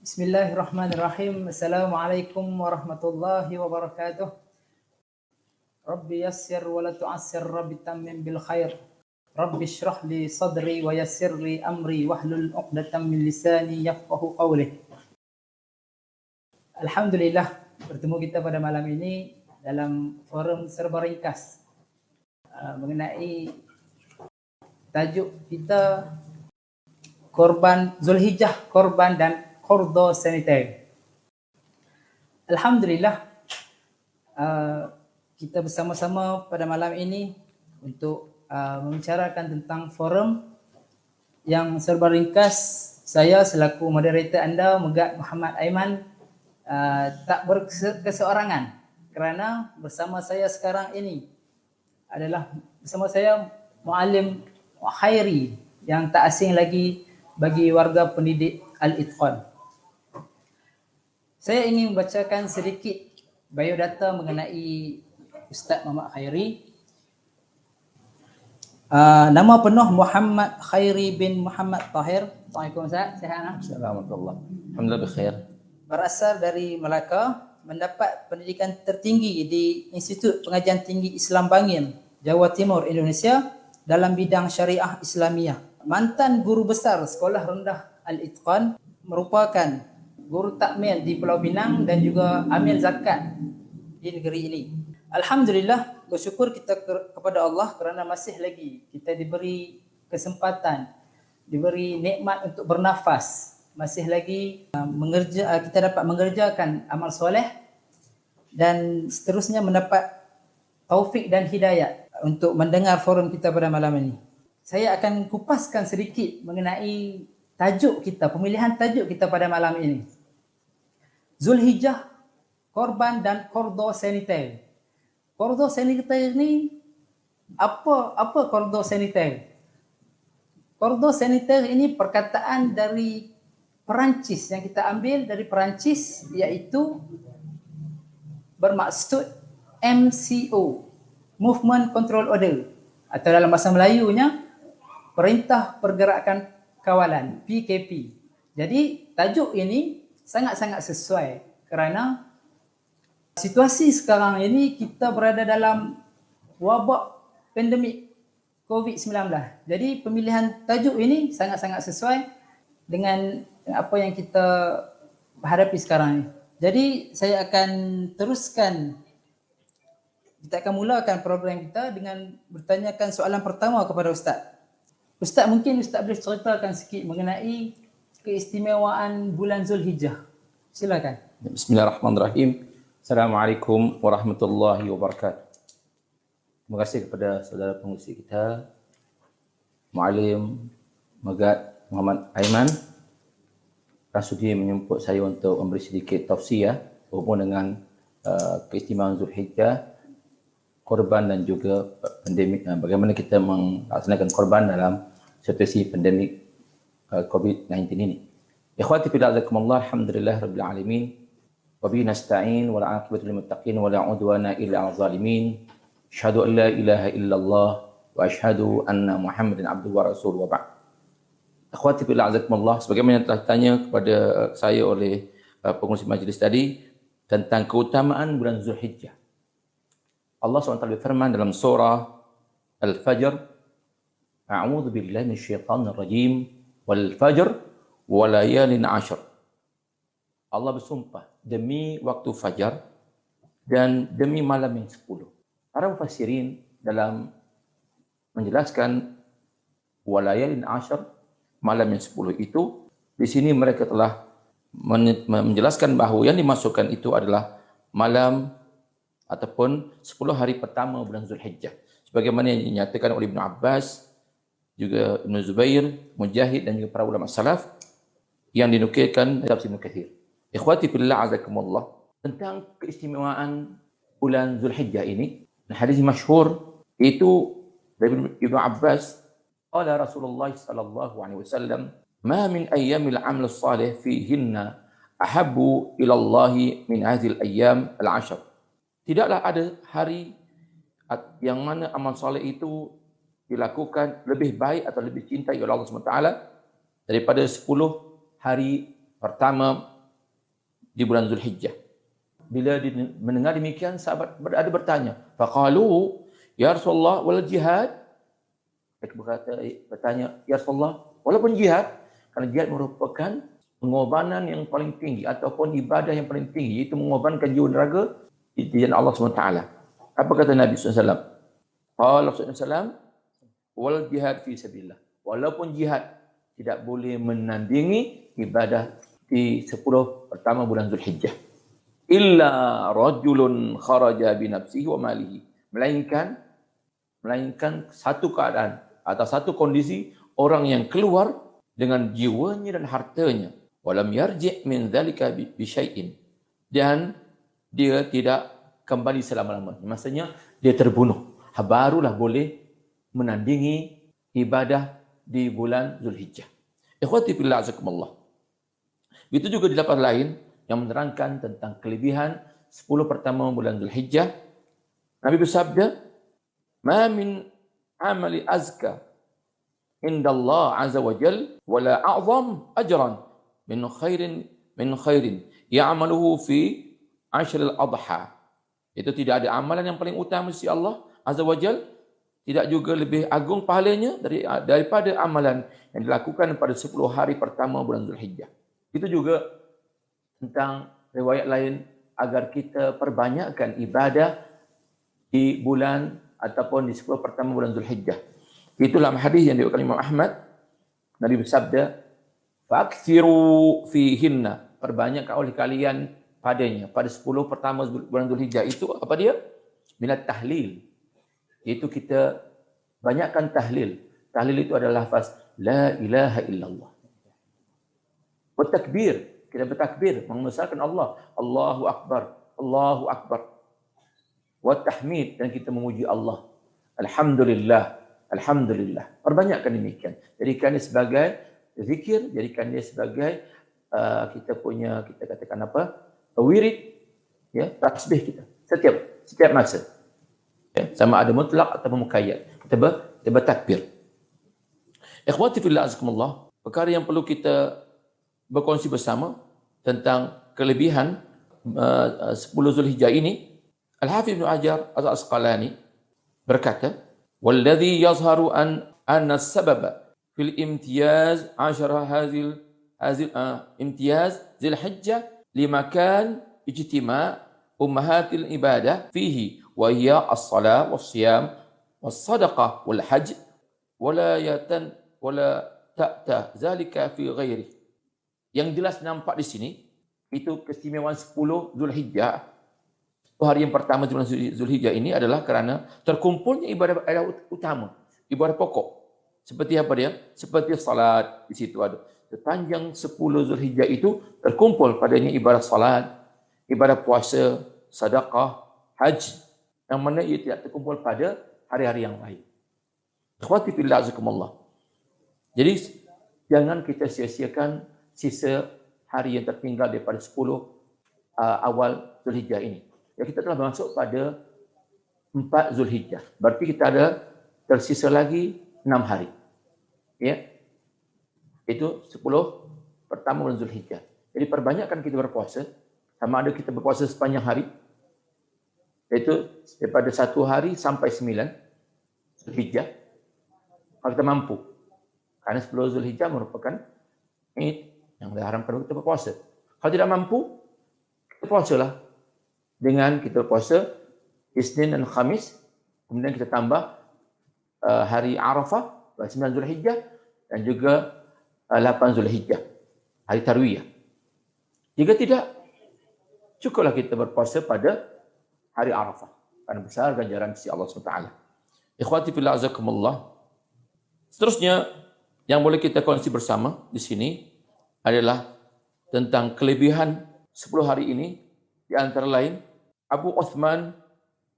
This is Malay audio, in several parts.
Bismillahirrahmanirrahim. Assalamualaikum warahmatullahi wabarakatuh. Rabbi yassir wa la tu'assir, Rabbi tammim bil khair. Rabbi shrah li sadri wa yassir li amri wahlul 'uqdatam min lisani yafqahu qawli. Alhamdulillah, bertemu kita pada malam ini dalam forum serba ringkas mengenai tajuk kita korban Zulhijjah, korban dan Qordo Sanitary. Alhamdulillah, kita bersama-sama pada malam ini untuk membicarakan tentang forum yang serba ringkas. Saya selaku moderator anda, Megat Muhammad Aiman, tak berkeseorangan kerana bersama saya sekarang ini adalah bersama saya Muallim Khairi yang tak asing lagi bagi warga pendidik Al-Itqan. Saya ingin membacakan sedikit biodata mengenai Ustaz Muhammad Khairi. Nama penuh Muhammad Khairi bin Muhammad Tahir. Assalamualaikum Ustaz, sihat? Assalamualaikum. Alhamdulillah bikhair. Berasal dari Melaka, mendapat pendidikan tertinggi di Institut Pengajian Tinggi Islam Bangil, Jawa Timur, Indonesia dalam bidang syariah Islamiyah. Mantan guru besar Sekolah Rendah Al-Itqan, merupakan guru takmil di Pulau Pinang dan juga amil zakat di negeri ini. Alhamdulillah, bersyukur kita kepada Allah kerana masih lagi kita diberi kesempatan, diberi nikmat untuk bernafas, masih lagi kita dapat mengerjakan amal soleh dan seterusnya mendapat taufik dan hidayah untuk mendengar forum kita pada malam ini. Saya akan kupaskan sedikit mengenai tajuk kita, pemilihan tajuk kita pada malam ini. Zulhijjah, korban dan Qordo Sanitary. Qordo Sanitary ni apa Qordo Sanitary? Qordo Sanitary ini perkataan dari Perancis yang kita ambil dari Perancis, iaitu bermaksud MCO, Movement Control Order, atau dalam bahasa Melayunya Perintah Pergerakan Kawalan, PKP. Jadi tajuk ini sangat-sangat sesuai kerana situasi sekarang ini kita berada dalam wabak pandemik COVID-19. Jadi pemilihan tajuk ini sangat-sangat sesuai dengan apa yang kita hadapi sekarang ini. Jadi saya akan teruskan, kita akan mulakan program kita dengan bertanyakan soalan pertama kepada Ustaz. Ustaz, mungkin Ustaz boleh ceritakan sikit mengenai keistimewaan bulan Zulhijjah. Silakan. Bismillahirrahmanirrahim. Assalamualaikum warahmatullahi wabarakatuh. Terima kasih kepada saudara pengurusi kita, Muallim Megat Muhammad Aiman, kerana sudi menjemput saya untuk memberi sedikit tausiah berhubung dengan keistimewaan Zulhijjah, korban dan juga pandemik, bagaimana kita melaksanakan korban dalam situasi pandemik COVID-19 ini. Ikhwati fillah azakumullah, alhamdulillah rabbil alamin, wa bihi nasta'in wa la 'aqibatu lil muttaqin wa la 'udwana illa 'alal zalimin. Asyhadu an la ilaha illallah wa asyhadu anna Muhammadan abduhu wa rasuluhu wa ba'd. Ikhwati fillah azakumullah, sebagaimana telah ditanya kepada saya oleh pengurusi majlis tadi tentang keutamaan bulan Zulhijjah. Allah SWT berfirman dalam surah Al-Fajr, A'udzu billahi minasyaitonir rajim, wal fajr wa layalin 'ashr. Allah bersumpah demi waktu fajar dan demi malam yang 10. Para mufassirin dalam menjelaskan wa layalin 'ashr, malam yang 10 itu, di sini mereka telah menjelaskan bahawa yang dimasukkan itu adalah malam ataupun 10 hari pertama bulan Zulhijjah. Sebagaimana yang dinyatakan oleh Ibn Abbas, juga Ibn Zubair, Mujahid dan juga para ulama salaf yang dinukilkan dalam Ibn Katsir. Ikhwati fillah azakumullah, tentang keistimewaan bulan Zulhijjah ini, hadis masyhur itu dari Ibn Abbas, qala Rasulullah sallallahu alaihi wasallam, ma min ayyamil 'amal salih fihinna ahabbu ila Allah min hadhihi al-ayyam al-'ashr. Tidaklah ada hari yang mana amal soleh itu dilakukan lebih baik atau lebih cintai oleh Allah SWT daripada 10 hari pertama di bulan Zulhijjah. Bila mendengar demikian, sahabat ada bertanya, faqalu ya Rasulullah wal jihad. Mereka bertanya, ya Rasulullah, walaupun jihad, karena jihad merupakan pengorbanan yang paling tinggi ataupun ibadah yang paling tinggi, iaitu mengorbankan jiwa dan raga di jalan Allah SWT. Apa kata Nabi SAW? Qala SAW, wal jihad fi sabilillah. Walaupun jihad tidak boleh menandingi ibadah di 10 pertama bulan Zulhijjah. Illa rajulun kharaja bi nafsihi wa malihi. Melainkan satu keadaan atau satu kondisi orang yang keluar dengan jiwanya dan hartanya. Walam yarji' min dzalika bi syai'in. Dan dia tidak kembali selama-lamanya. Maksudnya dia terbunuh. Barulah boleh menandingi ibadah di bulan Zulhijjah. Ikhwati fillah azakumullah. Itu juga di lafaz lain yang menerangkan tentang kelebihan 10 pertama bulan Zulhijjah. Nabi bersabda, "Ma min amali azka inda Allah azza wa jal wala a'zam ajran min khairin ya'maluhu fi ashr al-adha." Itu tidak ada amalan yang paling utama sisi Allah azza wa jal, tidak juga lebih agung pahalanya daripada amalan yang dilakukan pada 10 hari pertama bulan Zulhijjah. Itu juga tentang riwayat lain agar kita perbanyakkan ibadah di bulan ataupun di 10 pertama bulan Zulhijjah. Itulah hadis yang diriwayatkan Imam Ahmad. Nabi bersabda, "Fakthiru fihinna." Perbanyakkan oleh kalian padanya pada 10 pertama bulan Zulhijjah. Itu apa dia? Minat tahlil. Itu kita banyakkan tahlil. Tahlil itu adalah lafaz la ilaha illallah. Bertakbir. Kita bertakbir, membesarkan Allah. Allahu Akbar. Allahu Akbar. Wa tahmid, dan kita memuji Allah. Alhamdulillah. Alhamdulillah. Perbanyakkan demikian. Jadikan dia sebagai zikir, jadikan dia sebagai kita katakan apa? Wirid, ya, tasbih kita. Setiap masa. Ya, sama ada mutlak atau muqayyad. Kita bertakbir. Ikhwati fillah azakumullah, perkara yang perlu kita berkongsi bersama tentang kelebihan 10 Zulhijjah ini, Al-Hafidh Ibn Hajar Al-Asqalani berkata, "Walladhi yazharu anna as-sababa fil imtiyaz 'ashara imtiyaz Zulhijjah limakan ijtima' ummahatil ibadah fihi wa hiya as-salah was-siyam was-sadaqah wal-hajj wala ta'ta zalika fi ghairi." Yang jelas nampak di sini, itu keistimewaan 10 Zulhijjah. Hari yang pertama bulan Zulhijjah ini adalah kerana terkumpulnya ibadah utama, ibadah pokok. Seperti apa dia? Seperti salat, di situ ada. Sepanjang 10 Zulhijjah itu terkumpul padanya ibadah salat, ibadah puasa, sedekah, haji, yang mana ia tidak terkumpul pada hari-hari yang lain. Ikhwati fillah azakumullah. Jadi jangan kita sia-siakan sisa hari yang tertinggal daripada 10 awal Zulhijjah ini. Ya, kita telah masuk pada 4 Zulhijjah. Berarti kita ada tersisa lagi 6 hari. Ya. Itu 10 pertama bulan Zulhijjah. Jadi perbanyakkan kita berpuasa. Sama ada kita berpuasa sepanjang hari, iaitu daripada 1 hari sampai 9 Zulhijjah. Kalau kita mampu. Karena 10 Zulhijjah merupakan Id yang diharamkan kita berpuasa. Kalau tidak mampu, kita puasalah. Dengan kita puasa Isnin dan Khamis, kemudian kita tambah hari Arafah, 9 Zulhijjah, dan juga 8 Zulhijjah, hari Tarwiyah. Jika tidak, cukuplah kita berpuasa pada hari Arafah, karena besar ganjaran sisi Allah SWT. Ikhwati fillah azakumullah. Seterusnya, yang boleh kita kongsi bersama di sini adalah tentang kelebihan 10 hari ini. Di antara lain, Abu Uthman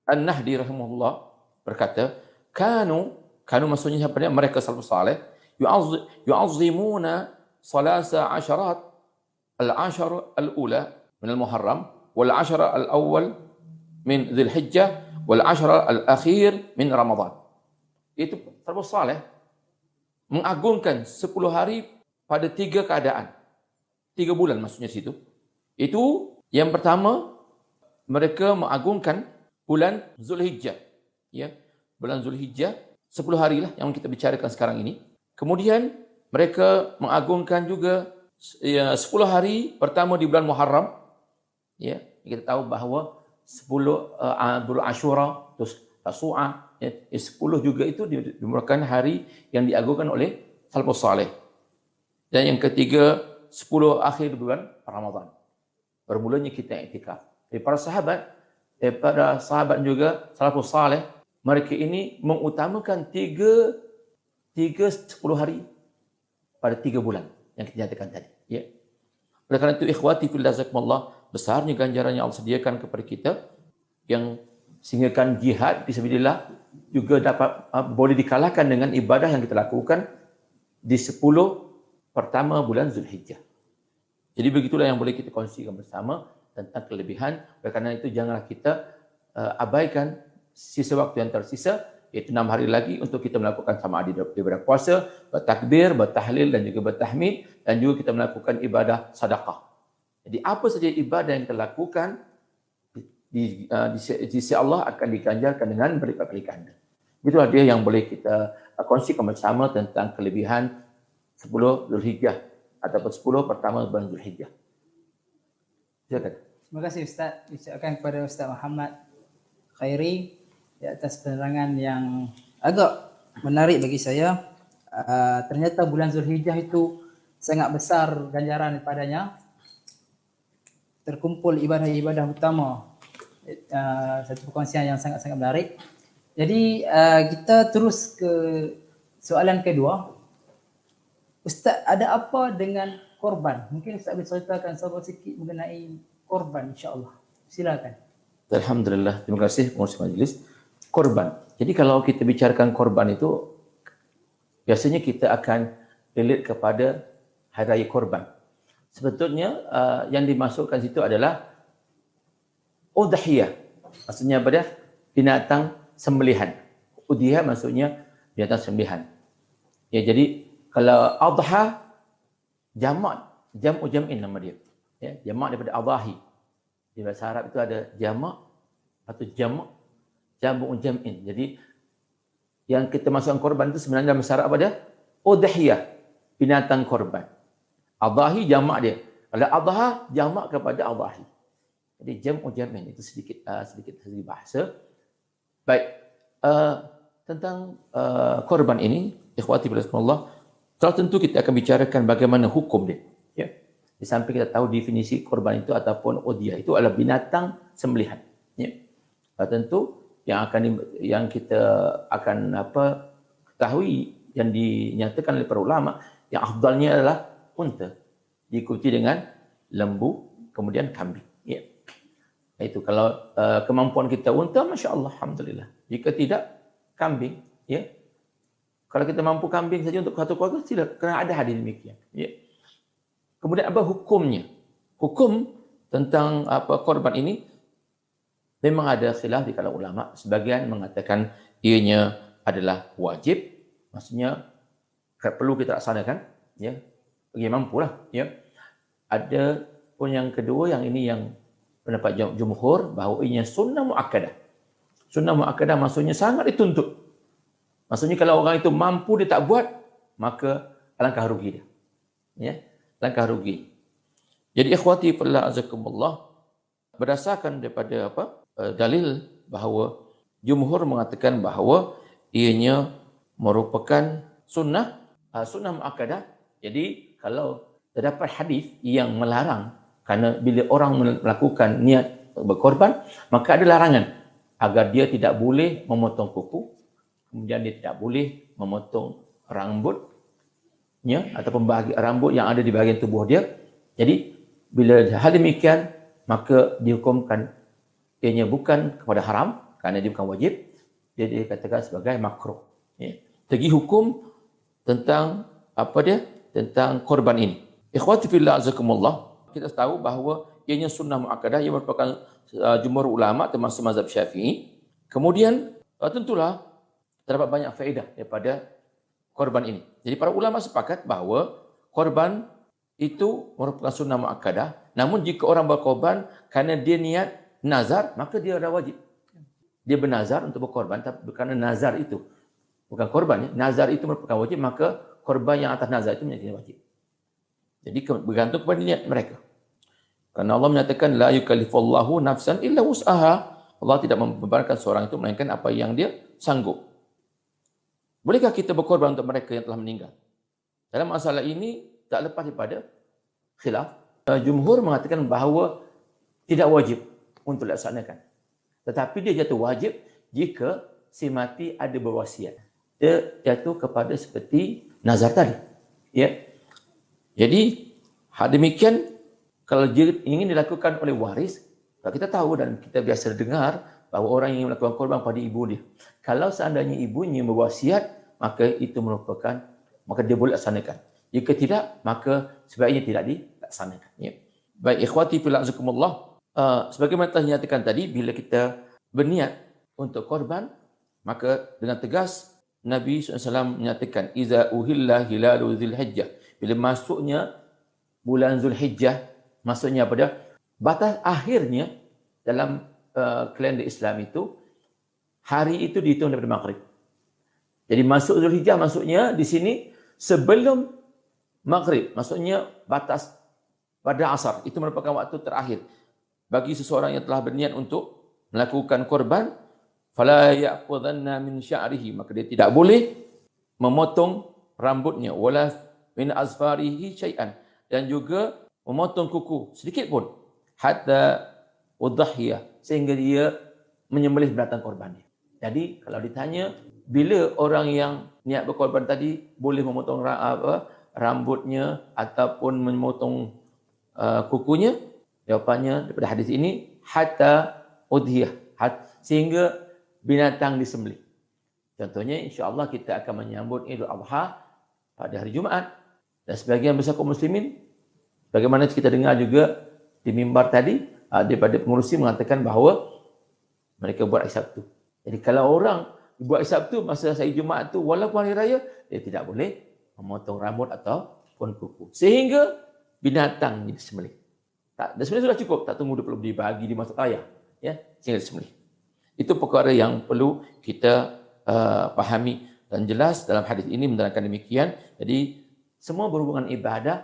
An-Nahdi rahimahullah berkata, Kanu maksudnya siapa dia? Mereka salafus saleh yu'azzimuna salasa asharat al-ashar al-ula min al-Muharram wal ashar al-awwal min Dzulhijjah wal ashar al-akhir min Ramadan. Itu salafus saleh mengagungkan 10 hari pada 3 keadaan. 3 bulan maksudnya situ. Itu yang pertama, mereka mengagungkan bulan Zulhijjah. Ya, bulan Zulhijjah 10 hari lah yang kita bicarakan sekarang ini. Kemudian mereka mengagungkan juga 10 hari pertama di bulan Muharram. Ya, kita tahu bahawa 10 bulan Ashura, terus Tasu'ah, ya, 10 juga itu merupakan hari yang diagungkan oleh salafus saleh. Dan yang ketiga, 10 akhir bulan Ramadan. Bermulanya kita iktikaf. Daripada sahabat juga salafus saleh, mereka ini mengutamakan 10 hari pada 3 bulan yang kita nyatakan tadi. Ya. Oleh kerana itu, ikhwati fillah jazakumullah, besarnya ganjaran yang Allah sediakan kepada kita, yang sehinggakan jihad fisabilillah juga dapat boleh dikalahkan dengan ibadah yang kita lakukan di 10 pertama bulan Zulhijjah. Jadi begitulah yang boleh kita kongsikan bersama tentang kelebihan. Oleh kerana itu, janganlah kita abaikan sisa waktu yang tersisa, iaitu 6 hari lagi untuk kita melakukan sama ada ibadah puasa, bertakbir, bertahlil dan juga bertahmid, dan juga kita melakukan ibadah sedekah. Jadi apa saja ibadah yang kita lakukan di sisi Allah akan diganjarkan dengan berlipat-lipat ganda. Itulah dia yang boleh kita kongsikan bersama tentang kelebihan 10 Zulhijjah ataupun 10 pertama bulan Zulhijjah. Silakan. Terima kasih Ustaz. Ucapkan kepada Ustaz Muhammad Khairi di atas penerangan yang agak menarik bagi saya. Ternyata bulan Zulhijjah itu sangat besar ganjaran padanya. Terkumpul ibadah-ibadah utama. Satu perkongsian yang sangat-sangat menarik. Jadi kita terus ke soalan kedua. Ustaz, ada apa dengan korban? Mungkin Ustaz boleh ceritakan sedikit mengenai korban, insya-Allah. Silakan. Alhamdulillah, terima kasih pengurusi majlis. Korban. Jadi kalau kita bicarakan korban itu, biasanya kita akan relate kepada hari raya korban. Sebetulnya yang dimasukkan situ adalah udhiyah. Maksudnya apa dia? Binatang sembelihan. Udhiyah maksudnya binatang sembelihan. Ya, jadi kalau adha, jam'u jam'in nama dia. Ya, jamak daripada adahi. Di bahasa Arab itu ada jamak atau jam'u jam'in. Jadi yang kita masukkan korban itu sebenarnya dalam bahasa Arab apa dia? Udhiyah, binatang korban. Adahi jamak dia. Kalau adha jamak kepada adahi. Jadi jam'u jam'in itu sedikit segi bahasa. Baik, tentang korban ini, ikhwati billahi, tentu kita akan bicarakan bagaimana hukum dia. Ya. Di samping kita tahu definisi korban itu ataupun udhiyah itu adalah binatang sembelihan. Ya. Tentu yang kita akan ketahui yang dinyatakan oleh para ulama, yang afdalnya adalah unta, diikuti dengan lembu, kemudian kambing. Ya. Itu kalau kemampuan kita unta, masya-Allah, alhamdulillah. Jika tidak, kambing. Ya. Kalau kita mampu kambing saja untuk satu keluarga, tidak, kerana ada hadis demikian. Ya. Kemudian apa hukumnya? Hukum tentang korban ini memang ada khilaf di kalangan ulama. Sebagian mengatakan ianya adalah wajib, maksudnya perlu kita laksanakan. Ya, bagi mampulah. Ya. Ada pun yang kedua, yang ini yang pendapat jumhur bahawa ianya sunnah muakkadah. Sunnah muakkadah maksudnya sangat dituntut. Maksudnya kalau orang itu mampu dia tak buat, maka alangkah rugi dia. Ya, alangkah rugi. Jadi ikhwati fillah azakumullah, berdasarkan daripada dalil bahawa jumhur mengatakan bahawa ianya merupakan sunnah muakkadah. Jadi kalau terdapat hadis yang melarang, kerana bila orang melakukan niat berkorban, maka ada larangan agar dia tidak boleh memotong kuku, kemudian dia tidak boleh memotong rambutnya ataupun bahagian rambut yang ada di bahagian tubuh dia. Jadi bila hal demikian, maka dihukumkan ianya bukan kepada haram kerana dia bukan wajib, dia dikatakan sebagai makruh. Ya. Segi hukum tentang tentang korban ini. Ikhwati fillah azakumullah, kita tahu bahawa ianya sunnah muakkadah yang merupakan jumhur ulama termasuk mazhab Syafi'i. Kemudian tentulah terdapat banyak faedah daripada korban ini. Jadi para ulama sepakat bahawa korban itu merupakan sunnah muakkadah Namun jika orang berkorban kerana dia niat nazar, maka dia dah wajib. Dia bernazar untuk berkorban, tapi kerana nazar itu bukan korban, ya. Nazar itu merupakan wajib, maka korban yang atas nazar itu menjadi wajib. Jadi bergantung kepada niat mereka. Kerana Allah menyatakan la yukallifullahu nafsan illa wus'aha. Allah tidak membebankan seorang itu melainkan apa yang dia sanggup. Bolehkah kita berkorban untuk mereka yang telah meninggal? Dalam masalah ini tak lepas daripada khilaf. Jumhur mengatakan bahawa tidak wajib untuk dilaksanakan. Tetapi dia jatuh wajib jika si mati ada berwasiat. Dia jatuh kepada seperti nazar tadi. Ya. Jadi, hal demikian kalau ingin dilakukan oleh waris, kita tahu dan kita biasa dengar bahawa orang yang melakukan korban pada ibu dia. Kalau seandainya ibunya berwasiat, maka itu merupakan, maka dia boleh laksanakan. Jika tidak, maka sebaiknya tidak dilaksanakan. Ya. Baik, ikhwati fillah azakumullah. Sebagaimana telah dinyatakan tadi, bila kita berniat untuk korban, maka dengan tegas Nabi SAW menyatakan, Iza uhilla hilalu Zulhijjah. Bila masuknya bulan Zulhijjah, maksudnya pada batas akhirnya dalam kalender Islam itu, hari itu dihitung daripada maghrib. Jadi masuk Zulhijjah maksudnya di sini sebelum maghrib, maksudnya batas pada asar. Itu merupakan waktu terakhir bagi seseorang yang telah berniat untuk melakukan korban. Fala ya'khudhanna min sya'rihi, maka dia tidak boleh memotong rambutnya, wala min azfarihi syai'an, dan juga memotong kuku sedikit pun, hatta udhiyah, sehingga dia menyembelih binatang korbannya. Jadi kalau ditanya bila orang yang niat berkorban tadi boleh memotong rambutnya ataupun memotong kukunya, jawapannya daripada hadis ini hatta udhiyah, sehingga binatang disembelih. Contohnya, insya-Allah kita akan menyambut Idul Adha pada hari Jumaat. Dan sebagian besar kaum muslimin, bagaimana kita dengar juga di mimbar tadi, daripada pengurusi mengatakan bahawa mereka buat hari Sabtu. Jadi kalau orang buat hari Sabtu masa hari Jumaat tu, walaupun hari raya, dia tidak boleh memotong rambut ataupun kuku. Sehingga binatang disembelih. Dan sebenarnya sudah cukup, tak tunggu dia perlu dibagi, dimasak ayah. Ya, sehingga disembelih. Itu perkara yang perlu kita pahami, dan jelas dalam hadis ini menerangkan demikian. Jadi semua berhubungan ibadah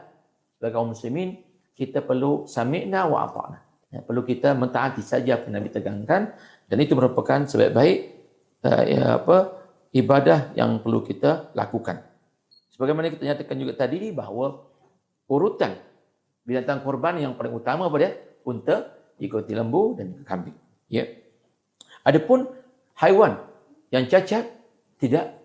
sebagai kaum muslimin, kita perlu sami'na wa ata'na. Ya, perlu kita mentaati saja apa yang Nabi tegangkan, dan itu merupakan sebaik-baik ibadah yang perlu kita lakukan. Sebagaimana kita nyatakan juga tadi bahawa urutan binatang korban yang paling utama pada unta, diikuti lembu dan kambing. Ya. Adapun haiwan yang cacat tidak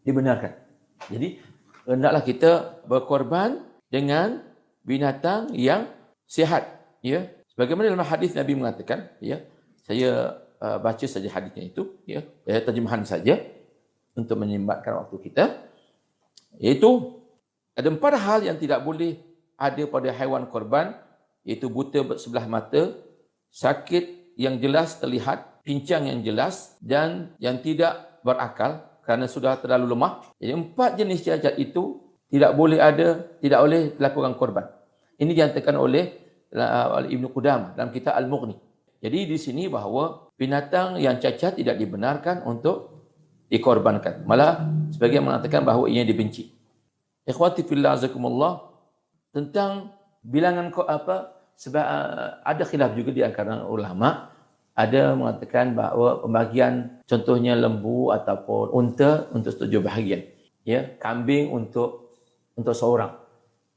dibenarkan. Jadi hendaklah kita berkorban dengan binatang yang sihat. Ya, sebagaimana dalam hadis Nabi mengatakan. Ya, saya baca saja hadisnya itu. Ya, terjemahan saja untuk menyempatkan waktu kita. Iaitu ada 4 hal yang tidak boleh ada pada haiwan korban, iaitu buta sebelah mata, sakit yang jelas terlihat, pincang yang jelas, dan yang tidak berakal kerana sudah terlalu lemah. Jadi 4 jenis cacat itu tidak boleh ada, tidak boleh dilakukan korban. Ini dinyatakan oleh Ibnu Qudamah dalam kitab Al-Mughni. Jadi di sini bahawa binatang yang cacat tidak dibenarkan untuk dikorbankan. Malah sebagian mengatakan bahawa ia dibenci. Ikhwati fillah azakumullah, tentang bilangan sebab ada khilaf juga di antara ulama. Ada mengatakan bahawa pembagian contohnya lembu ataupun unta untuk 7 bahagian, ya, kambing untuk seorang.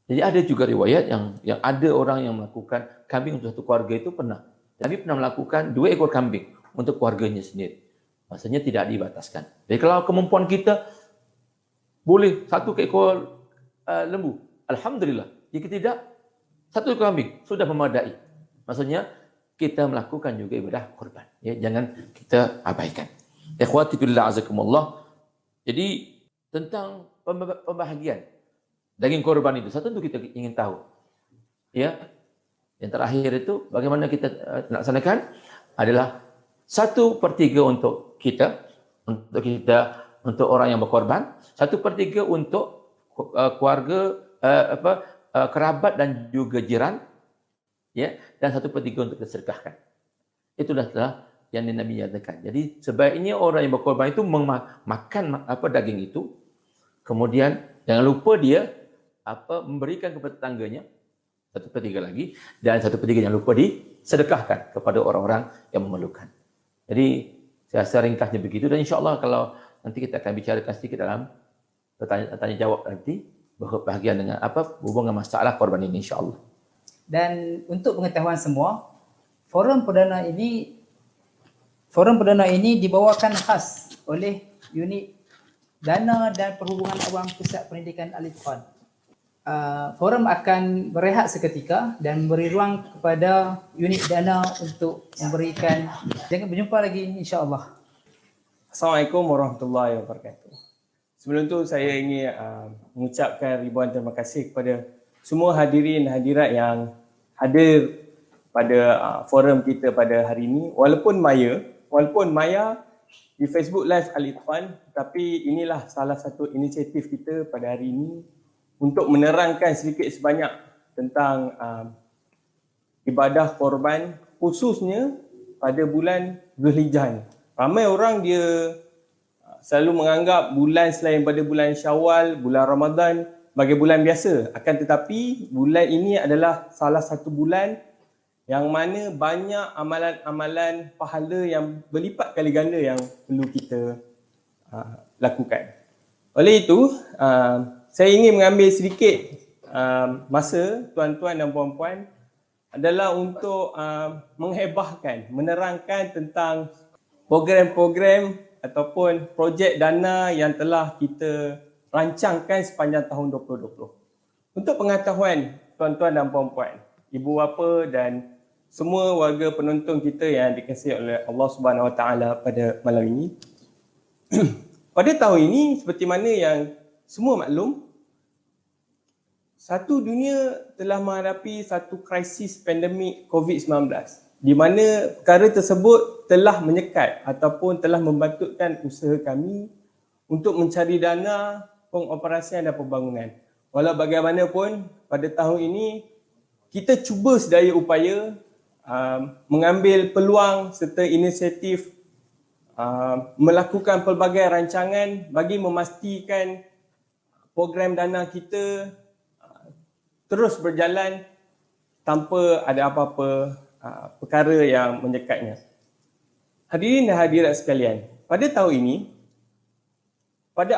Jadi ada juga riwayat yang ada orang yang melakukan kambing untuk satu keluarga itu pernah. Nabi pernah melakukan 2 ekor kambing untuk keluarganya sendiri. Maksudnya tidak dibataskan. Jadi kalau kemampuan kita boleh 1 ekor lembu, alhamdulillah. Jika tidak, 1 ekor kambing sudah memadai. Maksudnya kita melakukan juga ibadah korban. Ya, jangan kita abaikan. Ikhwati fillah azakumullah. Jadi tentang pembahagian daging korban itu, satu tentu kita ingin tahu. Ya, yang terakhir itu bagaimana kita laksanakan adalah 1/3 untuk kita, untuk orang yang berkorban, 1/3 untuk keluarga, kerabat dan juga jiran, ya, dan 1/3 untuk disedekahkan. Itulah telah yang Nabi nyatakan. Jadi sebaiknya orang yang berkorban itu makan daging itu, kemudian jangan lupa dia memberikan kepada tetangganya 1/3 lagi, dan 1/3 jangan lupa disedekahkan kepada orang-orang yang memerlukan. Jadi saya rasa ringkasnya begitu, dan insya-Allah kalau nanti kita akan bicarakan sedikit dalam tanya jawab nanti berbahagian dengan hubungan masalah korban ini insya-Allah. Dan untuk pengetahuan semua, forum perdana ini dibawakan khas oleh unit Dana dan Perhubungan Awam Pusat Pendidikan Al-Itqan. Forum akan berehat seketika dan memberi ruang kepada unit Dana untuk memberikan. Jangan berjumpa lagi insya-Allah. Assalamualaikum warahmatullahi wabarakatuh. Sebelum tu saya ingin mengucapkan ribuan terima kasih kepada semua hadirin hadirat yang hadir pada forum kita pada hari ini. Walaupun maya di Facebook Live Al-Itqan, tapi inilah salah satu inisiatif kita pada hari ini untuk menerangkan sedikit sebanyak tentang ibadah korban, khususnya pada bulan Zulhijjah ni. Ramai orang dia selalu menganggap bulan selain pada bulan Syawal, bulan Ramadan sebagai bulan biasa. Akan tetapi bulan ini adalah salah satu bulan yang mana banyak amalan-amalan pahala yang berlipat kali ganda yang perlu kita lakukan. Oleh itu, saya ingin mengambil sedikit masa tuan-tuan dan puan-puan adalah untuk menghebahkan, menerangkan tentang program-program ataupun projek dana yang telah kita rancangkan sepanjang tahun 2020. Untuk pengetahuan tuan-tuan dan puan-puan, ibu bapa dan semua warga penonton kita yang dikasihi oleh Allah Subhanahu Wa Taala pada malam ini. Pada tahun ini, seperti mana yang semua maklum, satu dunia telah menghadapi satu krisis pandemik COVID-19 di mana perkara tersebut telah menyekat ataupun telah membantutkan usaha kami untuk mencari dana pengoperasian dan pembangunan. Walau bagaimanapun, pada tahun ini kita cuba sedaya upaya mengambil peluang serta inisiatif melakukan pelbagai rancangan bagi memastikan program dana kita terus berjalan tanpa ada apa-apa perkara yang menyekatnya. Hadirin dan hadirat sekalian, pada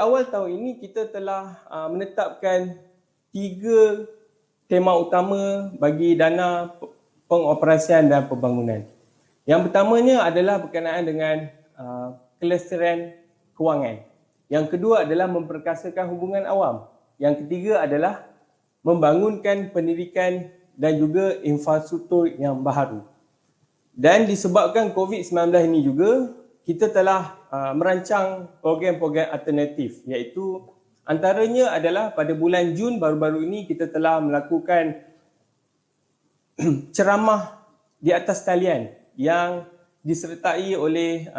awal tahun ini kita telah menetapkan 3 tema utama bagi dana pengoperasian dan pembangunan. Yang pertamanya adalah berkenaan dengan kelestarian kewangan. Yang kedua adalah memperkasakan hubungan awam. Yang ketiga adalah membangunkan pendidikan dan juga infrastruktur yang baharu. Dan disebabkan COVID-19 ini juga, kita telah merancang program-program alternatif, iaitu antaranya adalah pada bulan Jun baru-baru ini kita telah melakukan ceramah di atas talian yang disertai oleh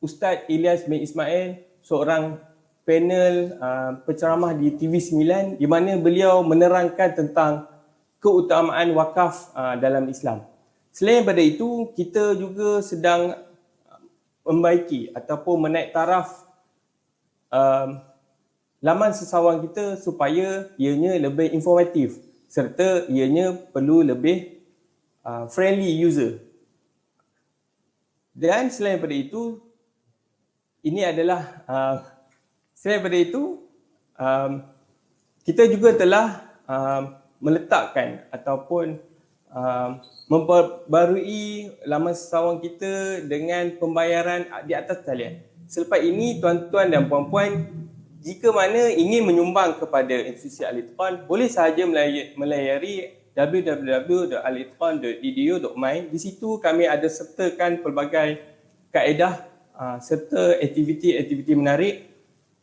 Ustaz Ilyas bin Ismail, seorang panel penceramah di TV9 di mana beliau menerangkan tentang keutamaan wakaf dalam Islam. Selain daripada itu, kita juga sedang membaiki ataupun menaik taraf laman sesawang kita supaya ianya lebih informatif serta ianya perlu lebih friendly user. Dan selain daripada itu, kita juga telah meletakkan ataupun memperbarui laman sesawang kita dengan pembayaran di atas talian. Selepas ini, tuan-tuan dan puan-puan, jika mana ingin menyumbang kepada institusi Al-Itqan, boleh sahaja melayari www.alitqan.edu.my. Di situ kami ada sertakan pelbagai kaedah serta aktiviti-aktiviti menarik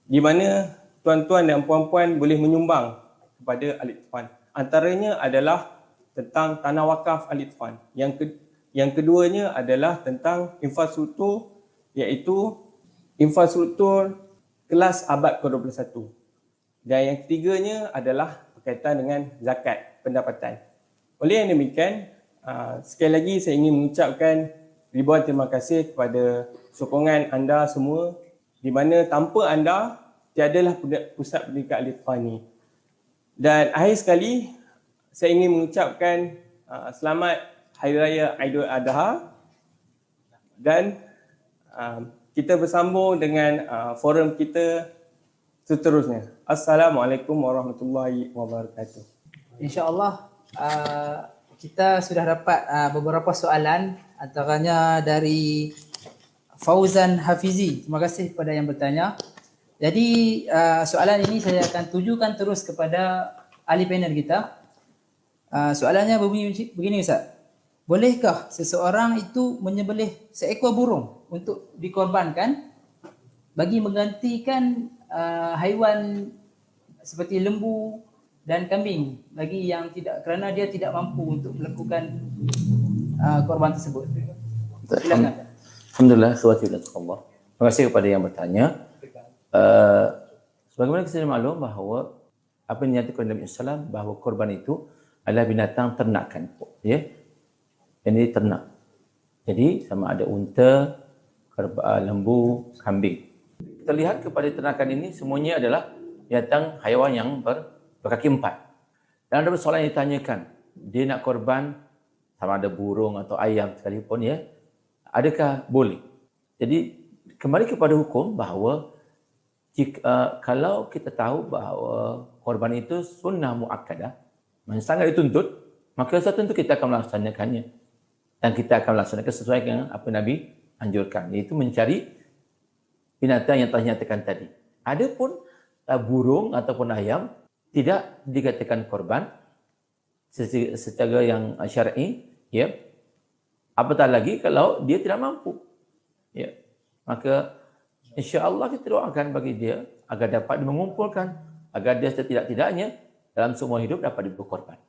di mana tuan-tuan dan puan-puan boleh menyumbang kepada Al-Itqan. Antaranya adalah tentang tanah wakaf Al-Itqan. Yang keduanya adalah tentang infrastruktur, iaitu infrastruktur kelas abad ke-21. Dan yang ketiganya adalah berkaitan dengan zakat pendapatan. Oleh yang demikian, sekali lagi saya ingin mengucapkan ribuan terima kasih kepada sokongan anda semua, di mana tanpa anda tiadalah Pusat Pendidikan Al-Itqan ini. Dan akhir sekali saya ingin mengucapkan selamat Hari Raya Aidil Adha, dan kita bersambung dengan forum kita seterusnya. Assalamualaikum warahmatullahi wabarakatuh. InsyaAllah kita sudah dapat beberapa soalan, antaranya dari Fauzan Hafizi. Terima kasih kepada yang bertanya. Jadi soalan ini saya akan tujukan terus kepada ahli panel kita. Soalannya begini Ustaz. Bolehkah seseorang itu menyembelih seekor burung untuk dikorbankan bagi menggantikan haiwan seperti lembu dan kambing bagi yang tidak, kerana dia tidak mampu untuk melakukan korban tersebut? Silakan. Alhamdulillah, Allah. Terima kasih kepada yang bertanya. Sebagaimana kita maklum bahawa apa yang dinyatakan dalam Islam bahawa korban itu adalah binatang ternakan, ya. Ini ternak. Jadi sama ada unta, lembu, kambing. Kita lihat kepada ternakan ini semuanya adalah binatang haiwan yang berkaki empat. Dan ada soalan yang ditanyakan, dia nak korban sama ada burung atau ayam sekalipun, ya, adakah boleh? Jadi kembali kepada hukum bahawa kalau kita tahu bahawa korban itu sunnah muakkadah, sangat dituntut, maka tentu kita akan melaksanakannya, dan kita akan melaksanakan sesuai dengan apa Nabi anjurkan, iaitu mencari binatang yang telah dinyatakan tadi. Adapun burung ataupun ayam tidak dikatakan korban secara yang syar'i, ya. Apatah lagi kalau dia tidak mampu, ya. Maka insya-Allah kita doakan bagi dia agar dapat mengumpulkan, agar dia setidak-tidaknya dalam semua hidup dapat berkorban.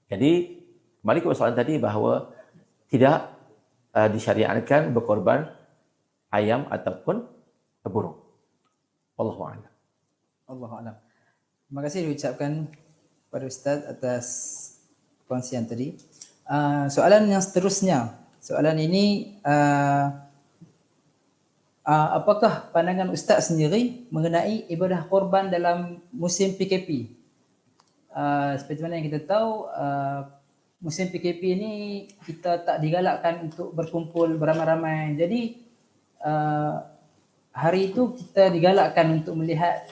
Jadi kembali ke soalan tadi bahawa tidak disyariatkan berkorban ayam ataupun burung. Wallahu a'lam. Allahu a'lam. Terima kasih diucapkan kepada Ustaz atas perkongsian tadi. Soalan yang seterusnya. Soalan ini, apakah pandangan Ustaz sendiri mengenai ibadah korban dalam musim PKP? Seperti mana yang kita tahu, musim PKP ini kita tak digalakkan untuk berkumpul beramai-ramai. Jadi hari itu kita digalakkan untuk melihat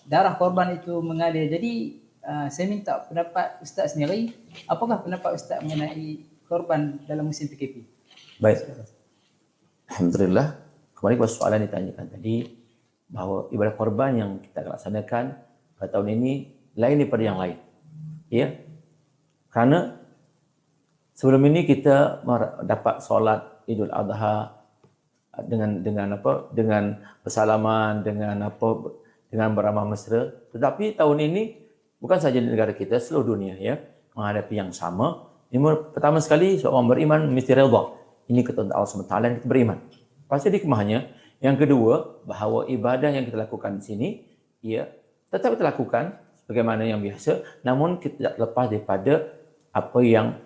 darah korban itu mengalir. Jadi saya minta pendapat Ustaz sendiri, apakah pendapat Ustaz mengenai korban dalam musim PKP? Baik. Alhamdulillah. Kembali kepada soalan ditanyakan tadi, bahawa ibadah korban yang kita laksanakan pada tahun ini lain daripada yang lain. Ya. Kerana sebelum ini kita dapat solat Idul Adha dengan bersalaman, dengan beramah mesra. Tetapi tahun ini bukan sahaja di negara kita, seluruh dunia, ya, menghadapi yang sama. Pertama sekali seorang beriman mesti redha. Ini ketentuan Allah SWT dan kita beriman. Pasti hikmahnya. Yang kedua, bahawa ibadah yang kita lakukan di sini, ya, tetap kita lakukan sebagaimana yang biasa, namun kita tidak lepas daripada apa yang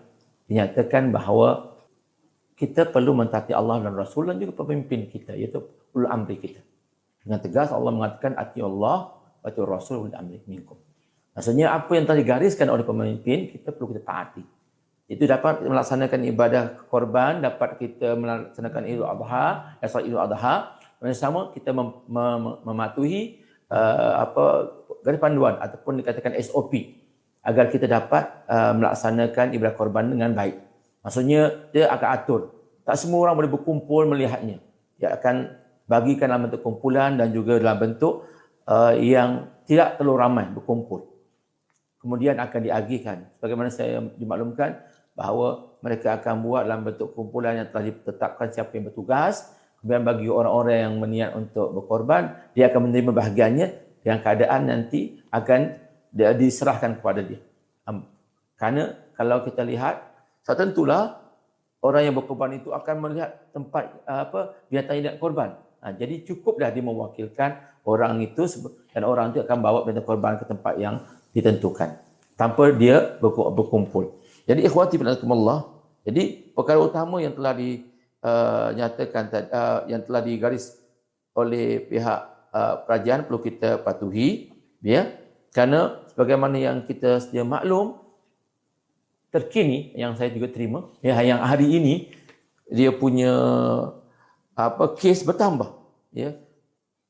dinyatakan bahawa kita perlu mentaati Allah dan Rasul dan juga pemimpin kita, iaitu ulul amri kita. Dengan tegas Allah mengatakan ati Allah wa ati Rasul ulul amri minkum. Maksudnya apa yang telah digariskan oleh pemimpin kita perlu kita taati. Itu dapat melaksanakan ibadah korban, dapat kita melaksanakan Idul Adha, salat Idul Adha, bersama kita mematuhi garis panduan ataupun dikatakan SOP agar kita dapat melaksanakan ibadah korban dengan baik. Maksudnya dia akan atur. Tak semua orang boleh berkumpul melihatnya. Dia akan bagikan dalam bentuk kumpulan dan juga dalam bentuk yang tidak terlalu ramai berkumpul. Kemudian akan diagihkan. Sebagaimana saya dimaklumkan bahawa mereka akan buat dalam bentuk kumpulan yang telah ditetapkan siapa yang bertugas. Kemudian bagi orang-orang yang berniat untuk berkorban, dia akan menerima bahagiannya dengan keadaan nanti akan diserahkan kepada dia. Kerana kalau kita lihat, tentulah orang yang berkorban itu akan melihat tempat binatang yang korban. Jadi cukuplah dia mewakilkan orang itu dan orang itu akan bawa binatang korban ke tempat yang ditentukan tanpa dia berkumpul. Jadi ikhwati fillah, jadi perkara utama yang telah dinyatakan yang telah digaris oleh pihak kerajaan perlu kita patuhi, ya. Kerana sebagaimana yang kita sedia maklum, terkini yang saya juga terima, ya, yang hari ini dia punya kes bertambah, ya.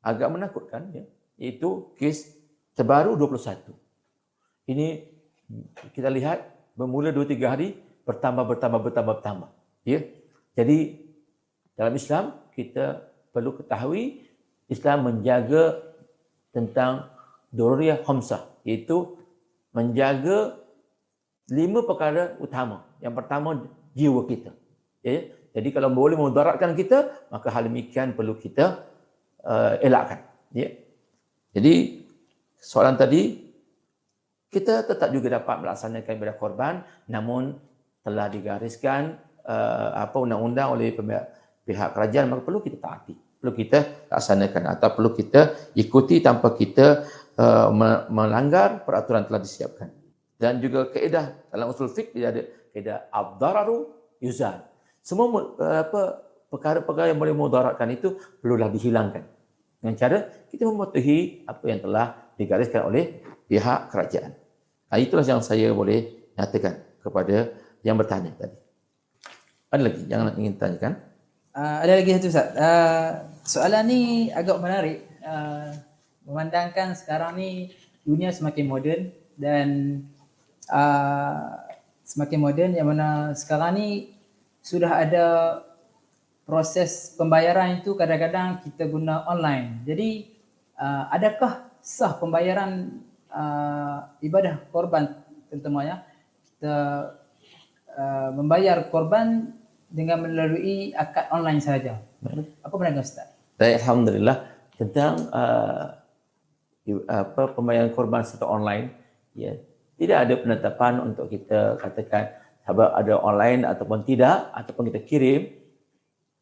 Agak menakutkan, ya. Iaitu kes terbaru 21. Ini kita lihat bermula 2-3 hari bertambah. Ya. Jadi dalam Islam kita perlu ketahui Islam menjaga tentang Dururiyah Khamsah, iaitu menjaga 5 perkara utama. Yang pertama, jiwa kita. Ya. Jadi kalau boleh memudaratkan kita, maka hal demikian perlu kita elakkan. Ya. Jadi soalan tadi, kita tetap juga dapat melaksanakan ibadah korban, namun telah digariskan undang-undang oleh pihak kerajaan, maka perlu kita taati, perlu kita laksanakan atau perlu kita ikuti tanpa kita melanggar peraturan telah disiapkan. Dan juga kaedah dalam usul fiqh dia ada kaedah ad-dararu yuzal. Semua perkara-perkara yang boleh memudaratkan itu perlulah dihilangkan dengan cara kita mematuhi apa yang telah digariskan oleh pihak kerajaan. Itulah yang saya boleh nyatakan kepada yang bertanya tadi. Ada lagi yang ingin tanyakan? Ada lagi satu Ustaz. Soalan ni agak menarik. Memandangkan sekarang ni dunia semakin moden dan semakin moden yang mana sekarang ni sudah ada proses pembayaran itu kadang-kadang kita guna online. Jadi adakah sah pembayaran ibadah korban terutamanya kita membayar korban dengan melalui akad online saja? Apa pandangan Ustaz? Baik, alhamdulillah tentang pembayaran korban secara online, ya, tidak ada penetapan untuk kita katakan sebab ada online ataupun tidak ataupun kita kirim.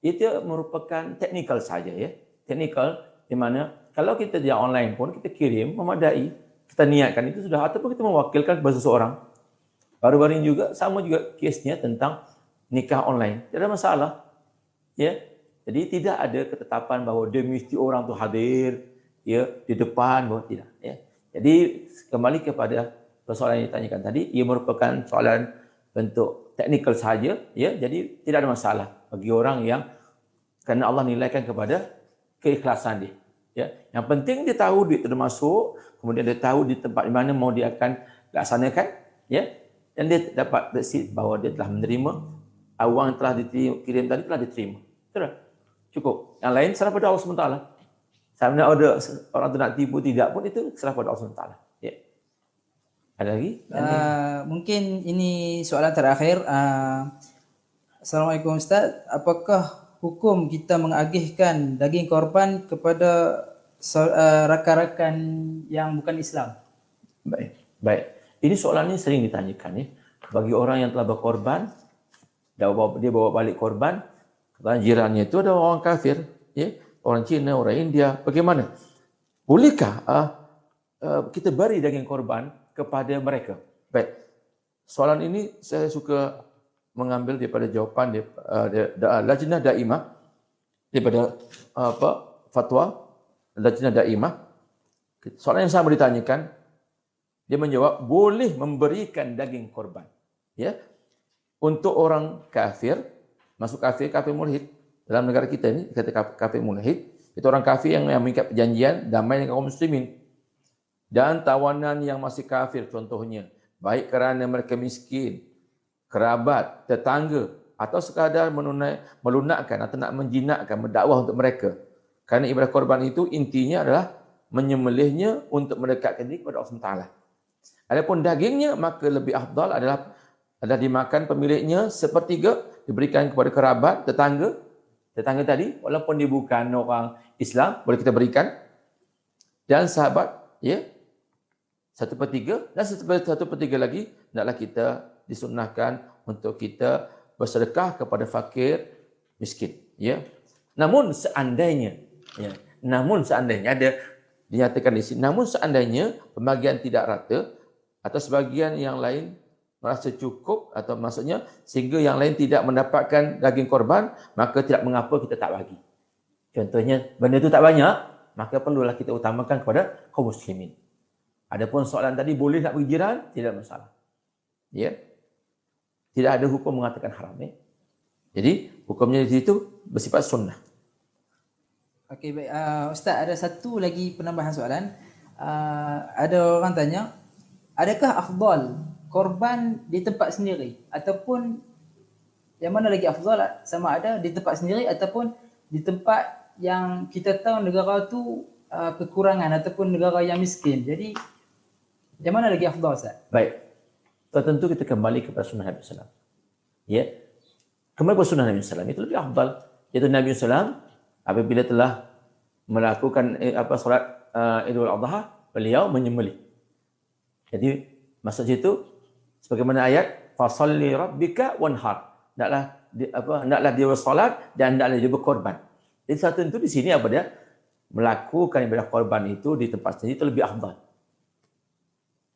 Itu merupakan teknikal saja, ya. Teknikal di mana kalau kita dia online pun kita kirim memadai, kita niatkan itu sudah, ataupun kita mewakilkan kepada seseorang. Baru-baru ini juga sama juga kesnya tentang nikah online. Tidak ada masalah. Ya. Jadi tidak ada ketetapan bahawa dia mesti orang tu hadir, ya, di depan, bahawa tidak, ya. Jadi kembali kepada persoalan yang ditanyakan tadi, ia merupakan soalan bentuk teknikal saja, ya. Jadi tidak ada masalah bagi orang yang kerana Allah nilaikan kepada keikhlasan dia. Ya. Yang penting dia tahu duit itu masuk, kemudian dia tahu di tempat di mana mau dia akan laksanakan, ya. Dan dia dapat receipt bahawa dia telah menerima wang yang telah dikirim tadi telah diterima. Sudah. Cukup. Yang lain serah pada Allah SWT. Sama ada orang tu nak tipu tidak pun itu serah pada Allah SWT. Ya. Ada lagi? Mungkin ini soalan terakhir. Assalamualaikum Ustaz. Apakah hukum kita mengagihkan daging korban kepada rakan-rakan yang bukan Islam? Baik. Ini soalan ini sering ditanyakan, ya. Bagi orang yang telah berkorban, dia bawa balik korban, jirannya itu ada orang kafir, ya, orang Cina, orang India. Bagaimana? Bolehkah kita beri daging korban kepada mereka? Baik. Soalan ini saya suka mengambil daripada jawapan Lajnah Daimah, daripada fatwa Lajnah Daimah. Soalan yang sama ditanyakan, dia menjawab boleh memberikan daging korban, ya, untuk orang kafir, masuk kafir mulhid. Dalam negara kita ini kata kafir mulhid, itu orang kafir yang mengikat perjanjian damai dengan kaum muslimin, dan tawanan yang masih kafir contohnya, baik kerana mereka miskin, kerabat, tetangga, atau sekadar melunakkan atau nak menjinakkan, mendakwah untuk mereka. Kerana ibadah korban itu intinya adalah menyembelihnya untuk mendekatkan diri kepada Allah SWT. Adapun dagingnya maka lebih afdal adalah dimakan pemiliknya sepertiga, diberikan kepada kerabat, tetangga tadi, walaupun dia bukan orang Islam, boleh kita berikan, dan sahabat, ya, 1/3, dan 1/3 lagi hendaklah kita disunnahkan untuk kita bersedekah kepada fakir miskin, ya. Namun seandainya ada dinyatakan di sini, namun seandainya pembagian tidak rata atau sebagian yang lain merasa cukup atau maksudnya sehingga yang lain tidak mendapatkan daging korban, maka tidak mengapa kita tak bagi. Contohnya benda itu tak banyak, maka perlulah kita utamakan kepada kaum muslimin. Adapun soalan tadi boleh nak bagi jiran, tidak masalah. Ya. Tidak ada hukum mengatakan haram. Jadi hukumnya di situ bersifat sunnah. Okey, baik. Ustaz, ada satu lagi penambahan soalan. Ada orang tanya, adakah afdal korban di tempat sendiri ataupun yang mana lagi afdal, sama ada di tempat sendiri ataupun di tempat yang kita tahu negara tu kekurangan ataupun negara yang miskin. Jadi yang mana lagi afdal, Ustaz? Baik. Tentu kita kembali kepada sunnah Nabi SAW. Ya. Kembali kepada sunnah Nabi SAW itu lebih afdal. Iaitu Nabi SAW apabila telah melakukan solat Idul Adha, beliau menyembelih. Jadi maksud itu sebagaimana ayat fasalli rabbika wanhar. Hendaklah dia bersolat dan hendaklah dia berkorban. Jadi satu itu di sini apa dia? Melakukan ibadah korban itu di tempat sendiri itu lebih afdal.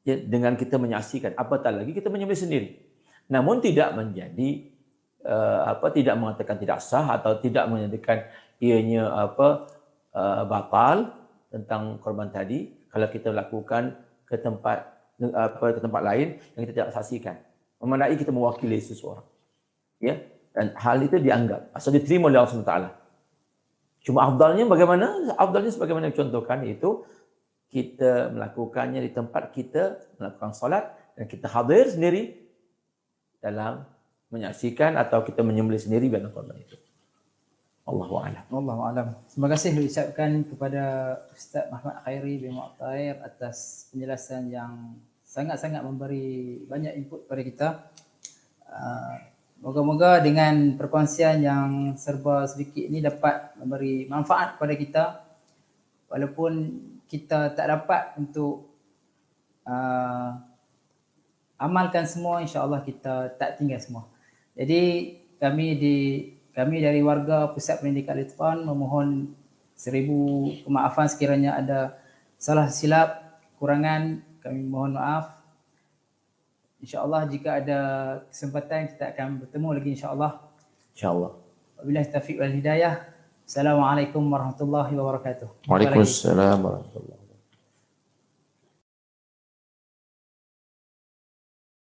Ya, dengan kita menyaksikan, apatah lagi kita menyembelih sendiri. Namun tidak menjadi tidak mengatakan tidak sah atau tidak menyatakan ianya batal tentang korban tadi kalau kita lakukan ke tempat lain yang kita tidak saksikan. Memadai kita mewakili seseorang. Ya, dan hal itu dianggap asal diterima oleh Allah SWT. Cuma afdalnya bagaimana? Afdalnya sebagaimana dicontohkan itu kita melakukannya di tempat kita melakukan solat dan kita hadir sendiri dalam menyaksikan atau kita menyembelih sendiri biar korban itu. Allahu a'lam. Allahu a'lam. Terima kasih diucapkan kepada Ustaz Muhammad Khairi bin Mu'tair atas penjelasan yang sangat-sangat memberi banyak input kepada kita. Moga-moga dengan perkongsian yang serba sedikit ini dapat memberi manfaat kepada kita. Walaupun kita tak dapat untuk amalkan semua, insya-Allah kita tak tinggal semua. Jadi kami dari warga Pusat Pendidikan Al-Itqan memohon 1000 kemaafan sekiranya ada salah silap, kurangan, kami mohon maaf. InsyaAllah jika ada kesempatan kita akan bertemu lagi insyaAllah. InsyaAllah. Wabillahi taufiq wal hidayah. Assalamualaikum warahmatullahi wabarakatuh. Waalaikumsalam warahmatullahi wabarakatuh.